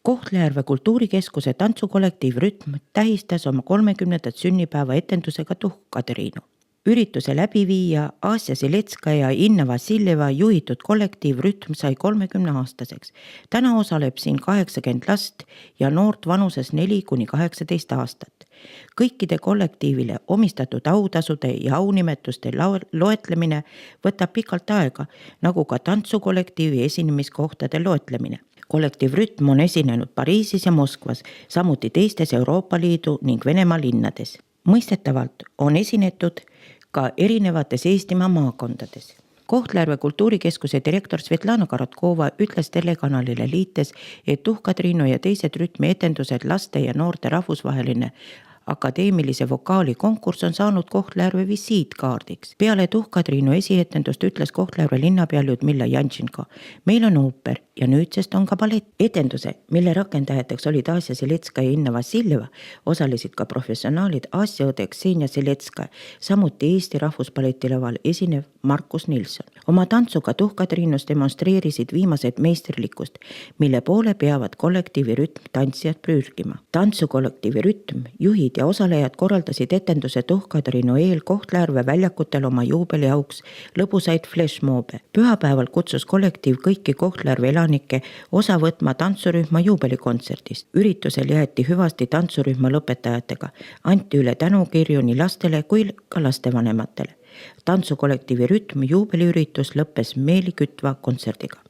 Kohtla-Järve kultuurikeskuse tantsukollektiiv Rütm tähistas oma 30. sünnipäeva etendusega Tuhk-Kadriinu. Ürituse läbiviija Asja Siletska ja Inna Vassiljeva juhitud kollektiiv Rütm sai 30-aastaseks. Täna osaleb siin 80 last ja noort vanuses 4–18 aastat. Kõikide kollektiivile omistatud autasude ja aunimetuste loetlemine võtab pikalt aega, nagu ka tantsukollektiivi esinemiskohtade loetlemine. Kollektiiv Rütm on esinenud Pariisis ja Moskvas, samuti teistes Euroopa Liidu ning Venemaa linnades. Mõistetavalt on esinetud ka erinevates Eestimaa maakondades. Kohtla-Järve kultuurikeskuse direktor Svetlana Karatkova ütles telekanalile liites, et Tuhk-Kadriinu ja teised Rütmi etendused laste ja noorte rahvusvaheline akadeemilise vokaali konkurss on saanud Kohtla-Järve visiitkaardiks. Peale Tuhk-Kadriinu esietendust ütles Kohtla-Järve linnapea Ljudmilla Jančenko: meil on ooper ja nüüdsest on ka ballett. Etenduse, mille rakendajateks olid Asja Siletska ja Inna Vassiljeva, osalesid ka professionaalid Asja õde Ksenia Siletska, samuti Eesti Rahvuspalletilaval esinev Markus Nilsson. Oma tantsuga Tuhk-Kadriinus demonstreerisid viimased meisterlikkust, mille poole peavad kollektiivi Rütm tantsijad pürgima. Tantsukollektiivi Rütm juhid ja osalejad korraldasid etenduse Tuhk-Kadriinu eel Kohtla-Järve väljakutel oma juubeli auks lõbusaid flashmob'e. Pühapäeval kutsus kollektiiv kõiki Kohtla-Järve elanikke osa võtma tantsurühma juubelikontserdist. Üritusel jäeti hüvasti tantsurühma lõpetajatega, anti üle tänukirju nii lastele kui ka lastevanematele. Tantsukollektiivi Rütm juubeliüritus lõppes meelikütva kontserdiga.